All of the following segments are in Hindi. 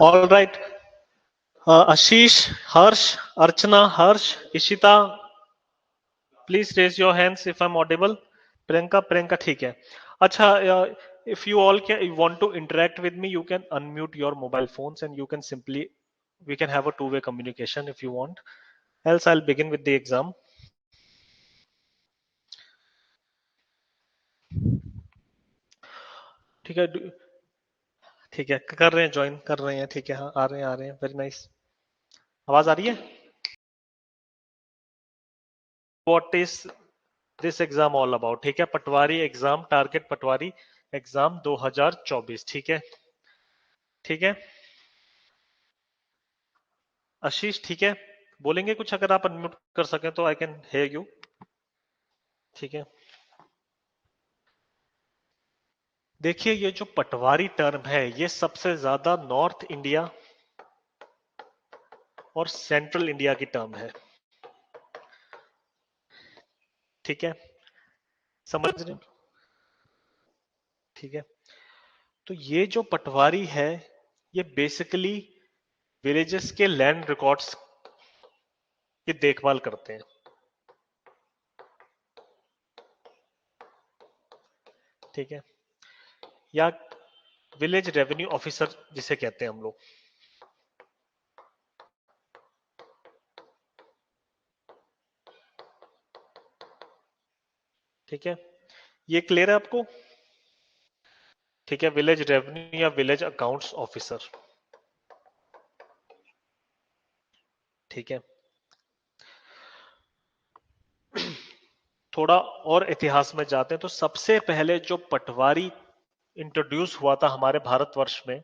All right. Ashish, Harsh, Archana, Harsh, Ishita, please raise your hands if I'm audible. Priyanka, ठीक है. अच्छा, if you all you want to interact with me, you can unmute your mobile phones and you can simply, we can have a two-way communication if you want. Else I'll begin with the exam. ठीक है, ठीक है, कर रहे हैं, ज्वाइन कर रहे हैं, ठीक है, हाँ, आ रहे हैं, वेरी नाइस. आवाज आ रही है? What is this exam all about? ठीक है, पटवारी एग्जाम, टारगेट पटवारी एग्जाम 2024. ठीक है, ठीक है. आशीष, ठीक है, बोलेंगे कुछ? अगर आप अनम्यूट कर सकें तो आई कैन हेयर यू. ठीक है. देखिए, ये जो पटवारी टर्म है, ये सबसे ज्यादा नॉर्थ इंडिया और सेंट्रल इंडिया की टर्म है. ठीक है, समझ रहे हैं? ठीक है. तो ये जो पटवारी है, ये बेसिकली विलेजेस के लैंड रिकॉर्ड्स की देखभाल करते हैं. ठीक है, या विलेज रेवेन्यू ऑफिसर जिसे कहते हैं हम लोग. ठीक है, ये क्लियर है आपको? ठीक है, विलेज रेवेन्यू या विलेज अकाउंट्स ऑफिसर. ठीक है. थोड़ा और इतिहास में जाते हैं तो सबसे पहले जो पटवारी इंट्रोड्यूस हुआ था हमारे भारतवर्ष में,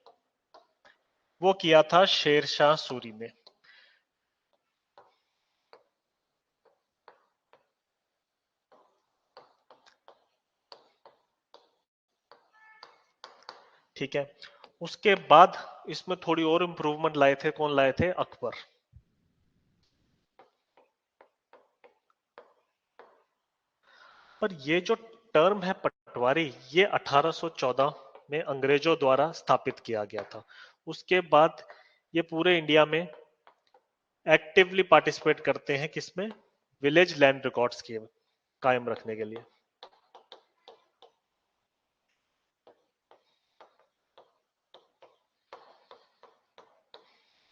वो किया था शेरशाह सूरी ने. ठीक है, उसके बाद इसमें थोड़ी और इंप्रूवमेंट लाए थे. कौन लाए थे? अकबर. पर ये जो टर्म है पटवारी, ये 1814 में अंग्रेजों द्वारा स्थापित किया गया था. उसके बाद ये पूरे इंडिया में एक्टिवली पार्टिसिपेट करते हैं किसमें? विलेज लैंड रिकॉर्ड्स के कायम रखने के लिए.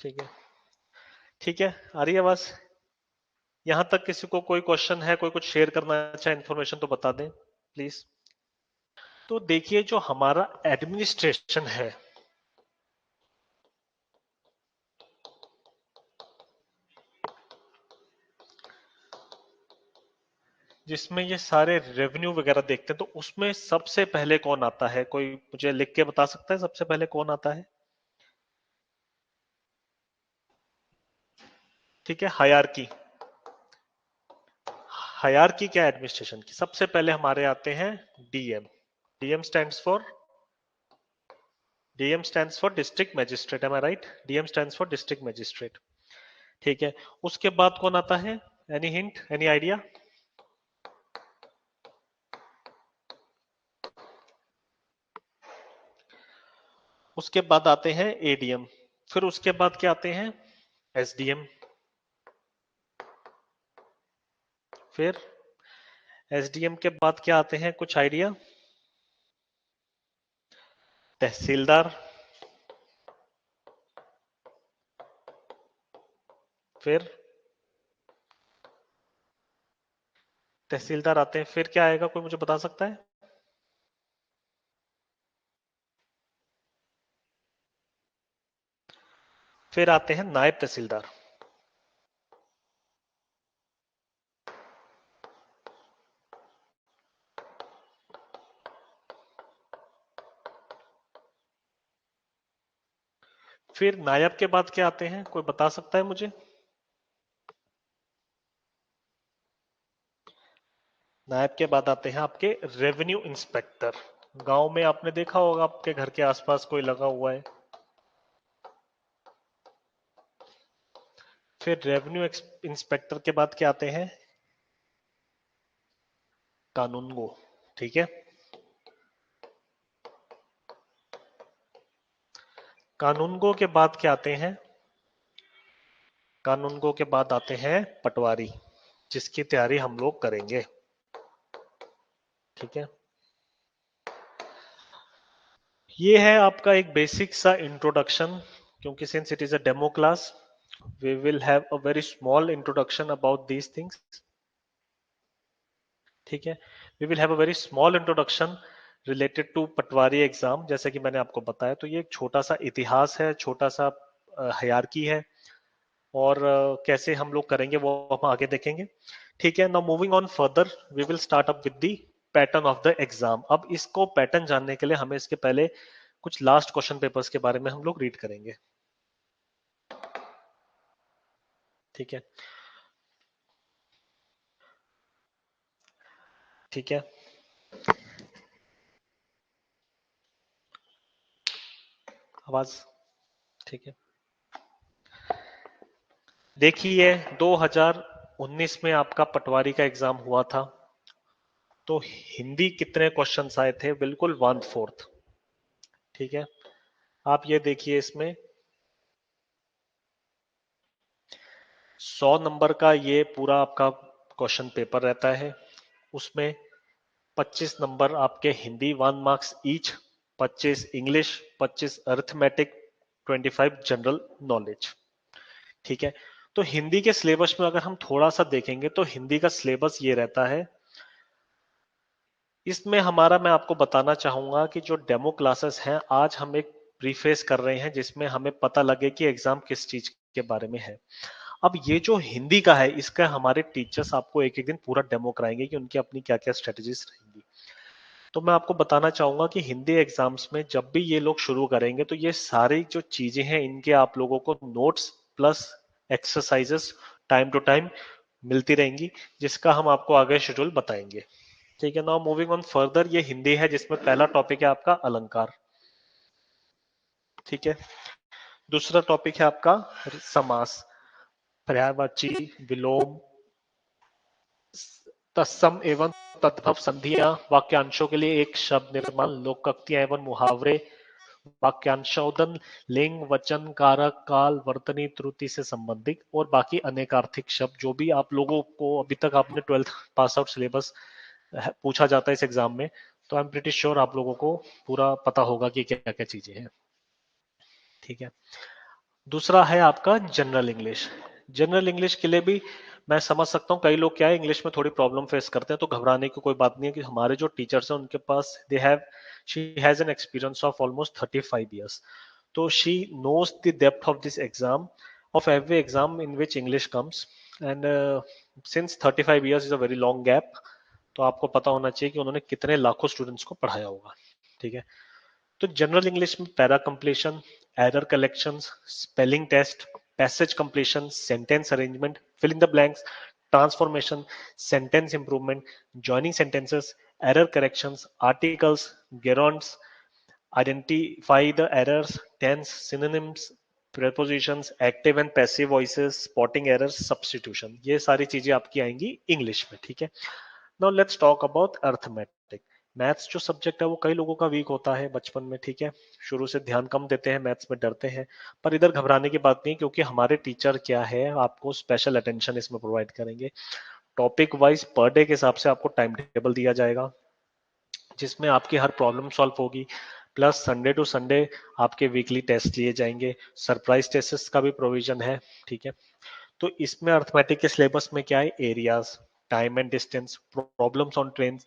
ठीक है, ठीक है, आ रही है आवाज? यहां तक किसी को कोई क्वेश्चन है, कोई कुछ शेयर करना चाहे इन्फॉर्मेशन तो बता दें प्लीज. तो देखिए, जो हमारा एडमिनिस्ट्रेशन है, जिसमें ये सारे रेवेन्यू वगैरह देखते हैं, तो उसमें सबसे पहले कौन आता है? कोई मुझे लिख के बता सकता है सबसे पहले कौन आता है? ठीक है, हायरार्की. हायरार्की क्या है एडमिनिस्ट्रेशन की? सबसे पहले हमारे आते हैं DM. DM stands for, DM stands for district magistrate. Am I right? DM stands for district magistrate. ठीक है, उसके बाद कौन आता है? Any hint, any idea? उसके बाद आते हैं एडीएम. फिर उसके बाद क्या आते हैं? एसडीएम. फिर एसडीएम के बाद क्या आते हैं? कुछ आइडिया? तहसीलदार. फिर तहसीलदार आते हैं, फिर क्या आएगा? कोई मुझे बता सकता है? फिर आते हैं नायब तहसीलदार. फिर नायब के बाद क्या आते हैं? कोई बता सकता है मुझे? नायब के बाद आते हैं आपके रेवेन्यू इंस्पेक्टर. गांव में आपने देखा होगा, आपके घर के आसपास कोई लगा हुआ है. फिर रेवेन्यू इंस्पेक्टर के बाद क्या आते हैं? कानूनगो. ठीक है. कानूनगो के बाद क्या आते हैं? कानूनगो के बाद आते हैं पटवारी, जिसकी तैयारी हम लोग करेंगे। ठीक है, ये है आपका एक बेसिक सा इंट्रोडक्शन, क्योंकि since it is a demo class we will have a very small introduction about these things. ठीक है, we will have a very small introduction related to patwari exam. जैसे कि मैंने आपको बताया, तो ये एक छोटा सा इतिहास है, छोटा सा हायरार्की है, और कैसे हम लोग करेंगे वो हम आगे देखेंगे। ठीक है, now moving on further we will start up with the pattern of the exam. अब इसको पैटर्न जानने के लिए हमें इसके पहले कुछ लास्ट क्वेश्चन पेपर्स के बारे में हम लोग रीड करेंगे। ठीक है, ठीक है, आवाज ठीक है। देखिए 2019 में आपका पटवारी का एग्जाम हुआ था, तो हिंदी कितने क्वेश्चंस आए थे? बिल्कुल 1/4। ठीक है, आप ये देखिए, इसमें 100 नंबर का ये पूरा आपका क्वेश्चन पेपर रहता है। उसमें 25 नंबर आपके Hindi, 1 marks each, 25 English, 25 arithmetic, 25 general knowledge. ठीक है, तो हिंदी के सिलेबस में अगर हम थोड़ा सा देखेंगे तो हिंदी का सिलेबस ये रहता है। इसमें हमारा, मैं आपको बताना चाहूंगा कि जो डेमो क्लासेस हैं, आज हम एक प्रीफेस कर रहे हैं जिसमें हमें पता लगे कि एग्जाम किस चीज के बारे में है। अब ये जो हिंदी का है, इसका हमारे टीचर्स आपको एक एक दिन पूरा डेमो कराएंगे कि उनकी अपनी क्या क्या स्ट्रेटेजीज रहेंगी। तो मैं आपको बताना चाहूंगा कि हिंदी एग्जाम्स में जब भी ये लोग शुरू करेंगे, तो ये सारी जो चीजें हैं इनके आप लोगों को notes plus exercises time to time मिलती रहेंगी, जिसका हम आपको आगे शेड्यूल बताएंगे। ठीक है, नाउ मूविंग ऑन फर्दर, ये हिंदी है जिसमें पहला टॉपिक है आपका अलंकार। ठीक है, दूसरा टॉपिक है आपका समास, पर्यायवाची, विलोम, तत्सम एवं तद्भव संधियां, वाक्यांशों के लिए एक शब्द निर्माण, लोकोक्तियां एवं मुहावरे, वाक्यांशोदन, लिंग, वचन, कारक, काल, वर्तनी, त्रुटि से संबंधित, और बाकी अनेकार्थिक शब्द जो भी आप लोगों को अभी तक आपने 12th पास आउट सिलेबस पूछा जाता है इस एग्जाम में, तो आई एम प्रीटी श्योर आप लोगों को पूरा पता होगा कि क्या क्या चीजें हैं। ठीक है, दूसरा है आपका जनरल इंग्लिश। जनरल इंग्लिश के लिए भी मैं समझ सकता हूँ कई लोग क्या है, इंग्लिश में थोड़ी प्रॉब्लम फेस करते हैं, तो घबराने की कोई बात नहीं है कि हमारे जो टीचर्स हैं उनके पास they have she has an experience of almost 35 years, तो she knows the depth of this exam, of every exam in which English comes, and since 35 years is a very long gap, तो आपको पता होना चाहिए कि उन्होंने कितने लाखों स्टूडेंट्स को पढ़ाया होगा। ठीक है, तो जनरल इंग्लिश में para completion, error collection, spelling test, passage completion, sentence arrangement, fill in the blanks, transformation, sentence improvement, joining sentences, error corrections, articles, gerunds, identify the errors, tense, synonyms, prepositions, active and passive voices, spotting errors, substitution, ये सारी चीजें आपकी आएंगी इंग्लिश में। ठीक है, now let's talk about arithmetic. Maths जो सब्जेक्ट है वो कई लोगों का वीक होता है बचपन में। ठीक है, शुरू से ध्यान कम देते हैं मैथ्स में, डरते हैं, पर इधर घबराने की बात नहीं, क्योंकि हमारे टीचर क्या है आपको स्पेशल अटेंशन इसमें प्रोवाइड करेंगे। टॉपिक वाइज पर डे के हिसाब से आपको टाइम टेबल दिया जाएगा, जिसमें आपकी हर प्रॉब्लम सॉल्व होगी, प्लस संडे टू संडे आपके वीकली टेस्ट लिए जाएंगे, सरप्राइज टेस्ट का भी प्रोविजन है। ठीक है, तो इसमें अर्थमेटिक के सिलेबस में क्या है, areas, time and distance, problems on train,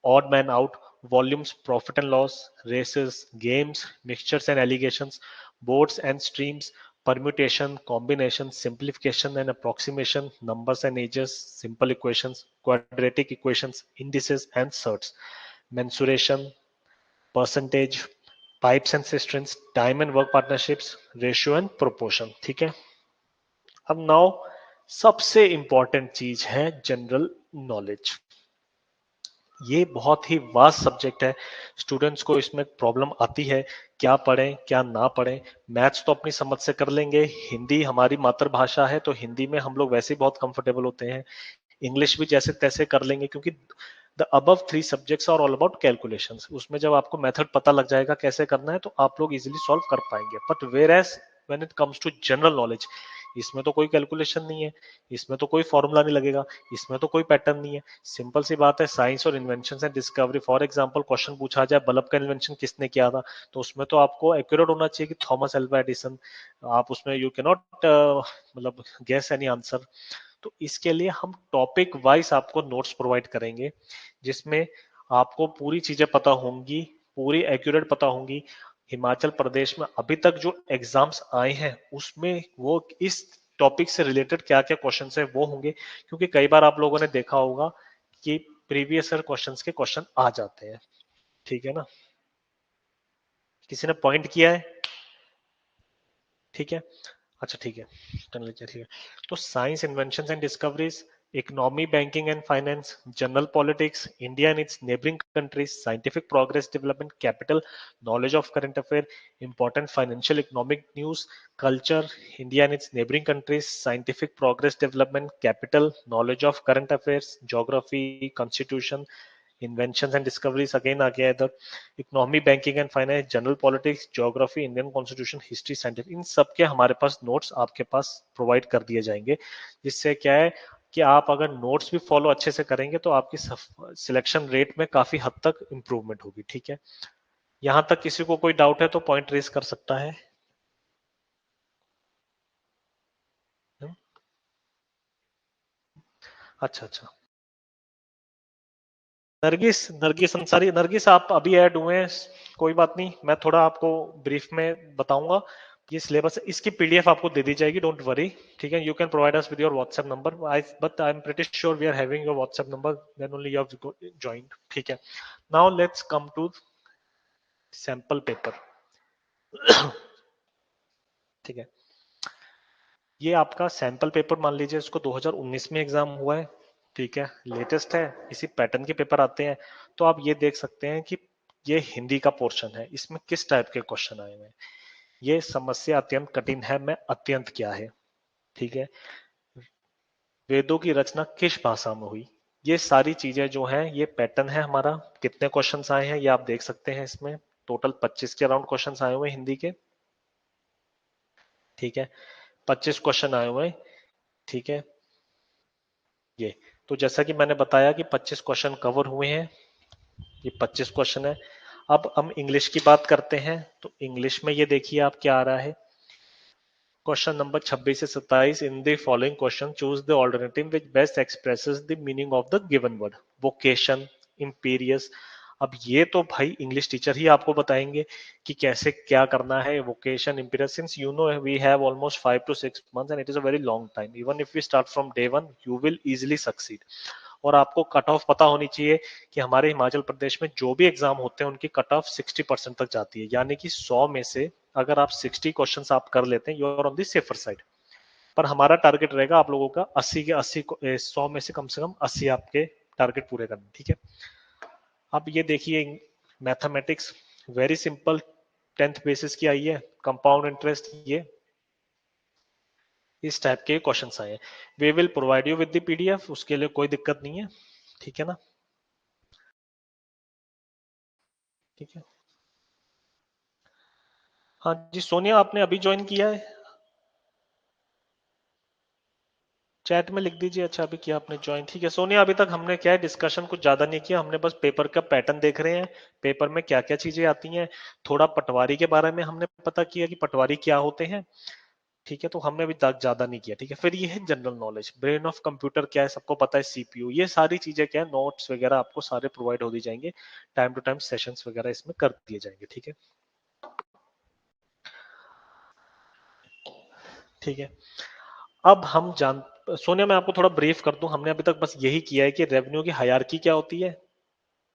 odd man out, volumes, profit and loss, races, games, mixtures and allegations, boards and streams, permutation, combination, simplification and approximation, numbers and ages, simple equations, quadratic equations, indices and surds, mensuration, percentage, pipes and cisterns, time and work partnerships, ratio and proportion। ठीक है, अब नाउ सबसे इंपॉर्टेंट चीज है जनरल नॉलेज। ये बहुत ही वास्ट सब्जेक्ट है, स्टूडेंट्स को इसमें प्रॉब्लम आती है, क्या पढ़ें क्या ना पढ़ें। मैथ्स तो अपनी समझ से कर लेंगे, हिंदी हमारी मातृभाषा है तो हिंदी में हम लोग वैसे ही बहुत कंफर्टेबल होते हैं, इंग्लिश भी जैसे तैसे कर लेंगे, क्योंकि the above 3 subjects are all about calculations. उसमें जब आपको मेथड पता लग जाएगा कैसे करना है तो आप लोग इजीली सॉल्व कर पाएंगे। But whereas when it comes to general knowledge, इसमें तो कोई कैलकुलेशन नहीं है, इसमें तो कोई फॉर्मूला नहीं लगेगा, इसमें तो कोई पैटर्न नहीं है। सिंपल सी बात है, साइंस और invention and discovery. For example question पूछा जाए बल्ब का इन्वेंशन किसने किया था, तो उसमें तो आपको एक्यूरेट होना चाहिए कि थॉमस अल्वा एडिसन। आप उसमें यू कैन नॉट मतलब गेस एनी आंसर। तो इसके लिए हम टॉपिक वाइज आपको नोट्स प्रोवाइड करेंगे, जिसमें आपको पूरी चीजें पता होंगी, पूरी एक्यूरेट पता होंगी। हिमाचल प्रदेश में अभी तक जो एग्जाम्स आए हैं उसमें वो इस टॉपिक से रिलेटेड क्या क्या क्वेश्चन है वो होंगे। क्योंकि कई बार आप लोगों ने देखा होगा कि प्रीवियस ईयर क्वेश्चंस के क्वेश्चन आ जाते हैं। ठीक है ना, किसी ने पॉइंट किया है? ठीक है, अच्छा ठीक है, कर लीजिए ठीक है। तो science, inventions and discoveries, economy, banking and finance, general politics, India and its neighbouring countries, scientific progress, development, capital, knowledge of current affair, important financial economic news, culture, India and its neighbouring countries, scientific progress, development, capital, knowledge of current affairs, geography, constitution, invention and discoveries again आ गया इधर, economy, banking and finance, general politics, geography, Indian constitution, history, scientific, इन सब के हमारे पास नोट्स आपके पास प्रोवाइड कर दिए जाएंगे। जिससे क्या है कि आप अगर नोट्स भी फॉलो अच्छे से करेंगे तो आपकी सिलेक्शन रेट में काफी हद तक इंप्रूवमेंट होगी। ठीक है, यहां तक किसी को कोई डाउट है तो पॉइंट रेज कर सकता है। हम्म, अच्छा अच्छा। नरगिस, नरगिस अंसारी, नरगिस आप अभी ऐड हुए हैं, कोई बात नहीं, मैं थोड़ा आपको ब्रीफ में बताऊंगा। ये सिलेबस, इसकी पीडीएफ आपको दे दी जाएगी, डोंट वरी। ठीक है, you can provide us with your WhatsApp number, I but I am pretty sure we are having your WhatsApp number, then only you have joined. ठीक है, now let's come to sample paper. ठीक है, ये आपका सैंपल पेपर मान लीजिए, इसको 2019 में एग्जाम हुआ है। ठीक है, लेटेस्ट है, इसी पैटर्न के पेपर आते हैं। तो आप ये देख सकते हैं कि ये हिंदी का पोर्शन है, इसमें किस टाइप के क्वेश्चन आए हुए हैं। ये समस्या अत्यंत कठिन है, मैं अत्यंत क्या है। ठीक है, वेदों की रचना किस भाषा में हुई। ये सारी चीजें जो हैं ये पैटर्न है हमारा। कितने क्वेश्चंस आए हैं ये आप देख सकते हैं, इसमें टोटल 25 के अराउंड क्वेश्चंस आए हुए हैं हिंदी के। ठीक है, 25 क्वेश्चन आए हुए हैं। ठीक है, ये तो जैसा कि मैंने बताया कि 25 क्वेश्चन कवर हुए हैं, ये 25 क्वेश्चन है। अब हम इंग्लिश की बात करते हैं, तो इंग्लिश में ये देखिए आप क्या आ रहा है। क्वेश्चन नंबर 26 से 27, in the following question choose the alternative which best expresses the meaning of the given word. Vocation, imperious. अब ये तो भाई इंग्लिश टीचर ही आपको बताएंगे कि कैसे क्या करना है। Vocation, imperious, since you know we have almost 5 to 6 months and it is a very long time, even if we start from day one you will easily succeed. और आपको कट ऑफ पता होनी चाहिए कि हमारे हिमाचल प्रदेश में जो भी एग्जाम होते हैं उनकी कट ऑफ 60% तक जाती है, यानी कि 100 में से अगर आप 60 क्वेश्चंस आप कर लेते हैं, you are on the safer side. पर हमारा टारगेट रहेगा आप लोगों का 80 के 80 100 में से कम 80 आपके टारगेट पूरे करने। ठीक है, अब ये देखिए mathematics, very simple, 10th basis की आई है, कंपाउंड इंटरेस्ट, ये इस टाइप के क्वेश्चंस आए हैं। We will provide you with the PDF, उसके लिए कोई दिक्कत नहीं है। ठीक है ना, ठीक है। हाँ जी सोनिया, आपने अभी ज्वाइन किया है? चैट में लिख दीजिए। अच्छा अभी किया आपने ज्वाइन, ठीक है। सोनिया, अभी तक हमने क्या है डिस्कशन कुछ ज्यादा नहीं किया, हमने बस पेपर का पैटर्न देख रहे हैं, पेपर में क्या क्या चीजें आती हैं। थोड़ा पटवारी के बारे में हमने पता किया कि पटवारी क्या होते हैं। ठीक है, तो हमने अभी तक ज्यादा नहीं किया। ठीक है, फिर ये है general knowledge, brain of computer क्या है सबको पता है, सीपीयू, ये सारी चीजें क्या है, नोट्स वगैरह आपको सारे प्रोवाइड हो दी जाएंगे, टाइम टू टाइम सेशंस वगैरह इसमें कर दिए जाएंगे। ठीक है, ठीक है। अब हम जान, सोनिया मैं आपको थोड़ा ब्रीफ कर दूं, हमने अभी तक बस यही किया है कि रेवेन्यू की हायरार्की क्या होती है।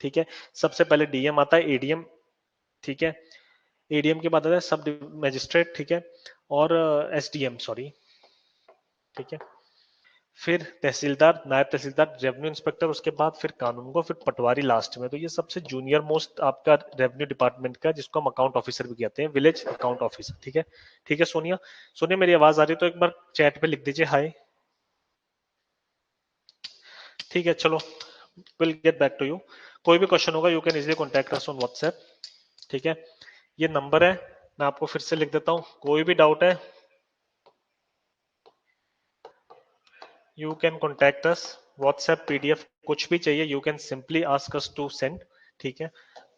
ठीक है, सबसे पहले डीएम आता है, एडीएम। ठीक है, एडीएम के बाद आता है सब मजिस्ट्रेट। ठीक है, और एसडीएम, सॉरी। ठीक है, फिर तहसीलदार, नायब तहसीलदार, रेवेन्यू इंस्पेक्टर, उसके बाद फिर कानून को, फिर पटवारी लास्ट में। तो ये सबसे जूनियर मोस्ट आपका रेवेन्यू डिपार्टमेंट का, जिसको हम अकाउंट ऑफिसर भी कहते हैं, विलेज अकाउंट ऑफिसर। ठीक है, ठीक है सोनिया। सोनिया मेरी आवाज आ रही है तो एक बार चैट पे लिख दीजिए हाय। ठीक है, चलो will get back to you. कोई भी क्वेश्चन होगा you can easily contact us on WhatsApp, ठीक है। ये नंबर है, मैं आपको फिर से लिख देता हूँ, कोई भी डाउट है you can contact us WhatsApp, PDF कुछ भी चाहिए you can simply ask us to send, ठीक है।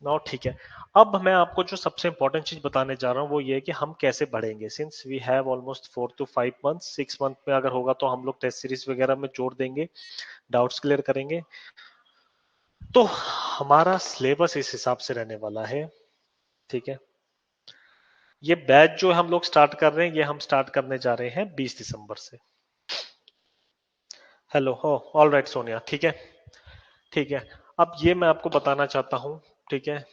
नाउ ठीक है, अब मैं आपको जो सबसे इंपॉर्टेंट चीज बताने जा रहा हूँ वो ये है कि हम कैसे बढ़ेंगे। Since we have almost 4 to 5 months, 6 month में अगर होगा तो हम लोग टेस्ट सीरीज वगैरह में जोड़ देंगे, डाउट्स क्लियर करेंगे। तो हमारा सिलेबस इस हिसाब से रहने वाला है, ठीक है। ये बैच जो हम लोग स्टार्ट कर रहे हैं ये हम स्टार्ट करने जा रहे हैं 20 दिसंबर से। हेलो हो, ऑल राइट सोनिया, ठीक है। ठीक है, अब ये मैं आपको बताना चाहता हूँ, ठीक है।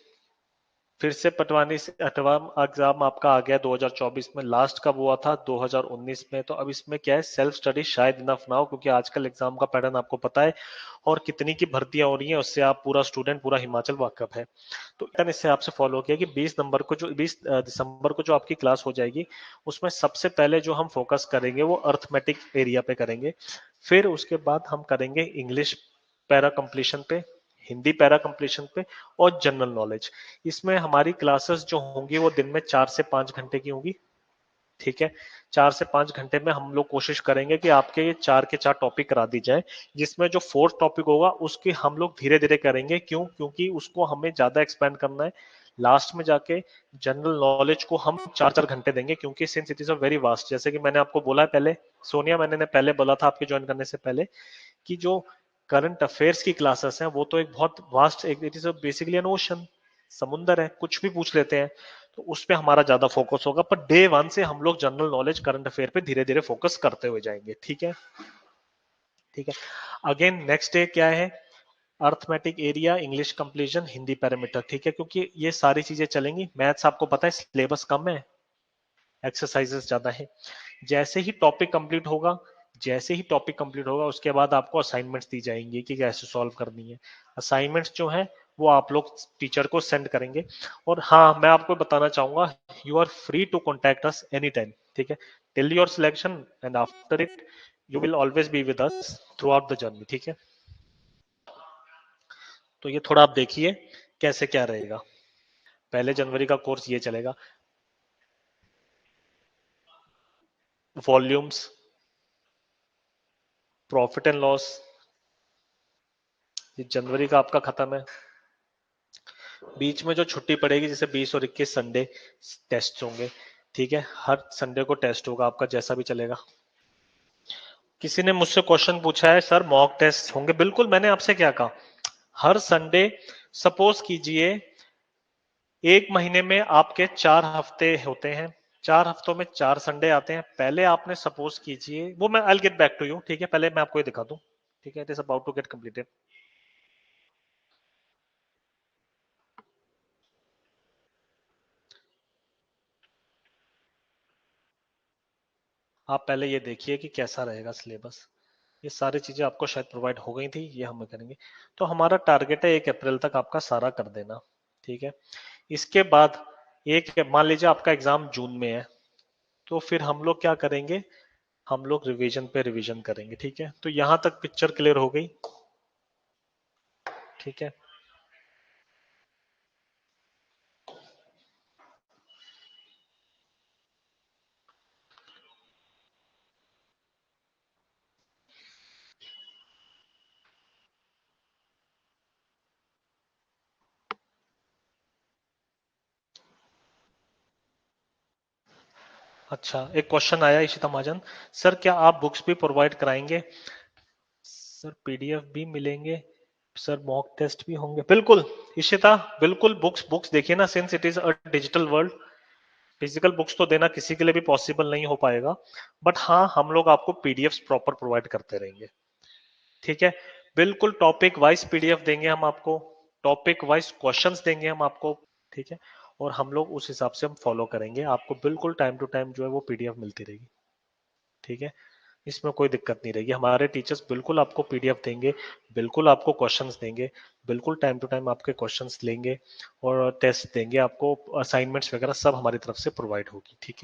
फिर से पटवानी से 8वां एग्जाम आपका आ गया 2024 में, लास्ट कब हुआ था 2019 में। तो अब इसमें क्या है, सेल्फ स्टडी शायद इनफ ना हो, क्योंकि आजकल एग्जाम का पैटर्न आपको पता है और कितनी की भर्तियां हो रही हैं, उससे आप पूरा स्टूडेंट पूरा हिमाचल वाकफ है। तो पैटर्न इससे आपसे फॉलो किया कि 20 दिसंबर को जो आपकी क्लास हो जाएगी उसमें सबसे पहले जो हम फोकस करेंगे वो अर्थमेटिक एरिया पे करेंगे। फिर उसके बाद हम करेंगे इंग्लिश पैरा कंप्लीशन पे, हिंदी पैरा कंप्लीशन पे और जनरल नॉलेज। इसमें हमारी क्लासेस जो होंगी वो दिन में 4 से 5 घंटे की होंगी, ठीक है। 4 से 5 घंटे में हम लोग कोशिश करेंगे कि आपके ये 4 के 4 टॉपिक करा दी जाए, जिसमें जो फोर्थ टॉपिक होगा उसकी हम लोग धीरे धीरे करेंगे। क्यों? क्योंकि उसको हमें ज्यादा एक्सपेंड करना है। लास्ट में जाके जनरल नॉलेज को हम 4 4 घंटे देंगे, क्योंकि since it is a very vast, जैसे कि मैंने आपको बोला है पहले, सोनिया मैंने ने पहले बोला था आपके ज्वाइन करने से पहले कि जो करंट अफेयर्स की क्लासेस हैं वो तो एक बहुत वास्ट, एक it is basically N ocean, समुंदर है, कुछ भी पूछ लेते हैं। तो उस पे हमारा ज्यादा फोकस होगा, पर डे 1 से हम लोग जनरल नॉलेज करंट अफेयर पे धीरे धीरे फोकस करते हुए जाएंगे, ठीक है। ठीक है, अगेन नेक्स्ट डे क्या है, arithmetic area, English completion, Hindi parameter, ठीक है। क्योंकि ये सारी चीजें चलेंगी, मैथ्स आपको पता है सिलेबस कम है, एक्सरसाइजेस ज्यादा है। जैसे ही टॉपिक कंप्लीट होगा, जैसे ही टॉपिक कंप्लीट होगा उसके बाद आपको असाइनमेंट्स दी जाएंगी कि कैसे सॉल्व करनी है। असाइनमेंट्स जो है वो आप लोग टीचर को सेंड करेंगे। और हाँ, मैं आपको बताना चाहूंगा you are free to contact us any time, ठीक है, till your selection and after it you will always be with us throughout the journey, ठीक है। तो ये थोड़ा आप देखिए कैसे क्या रहेगा। 1 जनवरी का कोर्स ये चलेगा, वॉल्यूम्स, प्रॉफिट एंड लॉस, ये जनवरी का आपका खत्म है। बीच में जो छुट्टी पड़ेगी जैसे 20 और 21 संडे टेस्ट होंगे, ठीक है, हर संडे को टेस्ट होगा आपका, जैसा भी चलेगा। किसी ने मुझसे क्वेश्चन पूछा है सर मॉक टेस्ट होंगे, बिल्कुल, मैंने आपसे क्या कहा, हर संडे, सपोज कीजिए एक महीने में आपके 4 हफ्ते होते हैं, 4 हफ्तों में 4 संडे आते हैं। पहले आपने सपोज कीजिए, वो मैं I get back to you, ठीक है, पहले मैं आपको ये दिखा दूं, ठीक है, it is about to get completed. आप पहले ये देखिए कि कैसा रहेगा सिलेबस। ये सारी चीजें आपको शायद प्रोवाइड हो गई थी, ये हम करेंगे। तो हमारा टारगेट है 1 अप्रैल तक आपका सारा कर देना, ठीक है। इसके बाद एक, मान लीजिए आपका एग्जाम जून में है, तो फिर हम लोग क्या करेंगे, हम लोग रिवीजन पे रिवीजन करेंगे, ठीक है। तो यहां तक पिक्चर क्लियर हो गई, ठीक है। अच्छा, एक क्वेश्चन आया इशिता महाजन, सर क्या आप बुक्स भी प्रोवाइड कराएंगे? सर पीडीएफ भी मिलेंगे, सर मॉक टेस्ट भी होंगे, बिल्कुल इशिता, बिल्कुल। बुक्स बुक्स देखिए ना, since it is a digital world, physical books तो देना किसी के लिए भी पॉसिबल नहीं हो पाएगा, बट हाँ हम लोग आपको पीडीएफ प्रॉपर प्रोवाइड करते रहेंगे, ठीक है। बिल्कुल टॉपिक वाइज पीडीएफ देंगे हम आपको, टॉपिक वाइज क्वेश्चंस देंगे हम आपको, ठीक है। और हम लोग उस हिसाब से हम फॉलो करेंगे, आपको बिल्कुल टाइम टू टाइम जो है वो पीडीएफ मिलती रहेगी, ठीक है। इसमें कोई दिक्कत नहीं रहेगी, हमारे टीचर्स बिल्कुल आपको पीडीएफ देंगे, बिल्कुल आपको क्वेश्चंस देंगे, बिल्कुल टाइम टू टाइम आपके क्वेश्चंस लेंगे और टेस्ट देंगे आपको, असाइनमेंट्स वगैरह सब हमारी तरफ से प्रोवाइड होगी, ठीक है।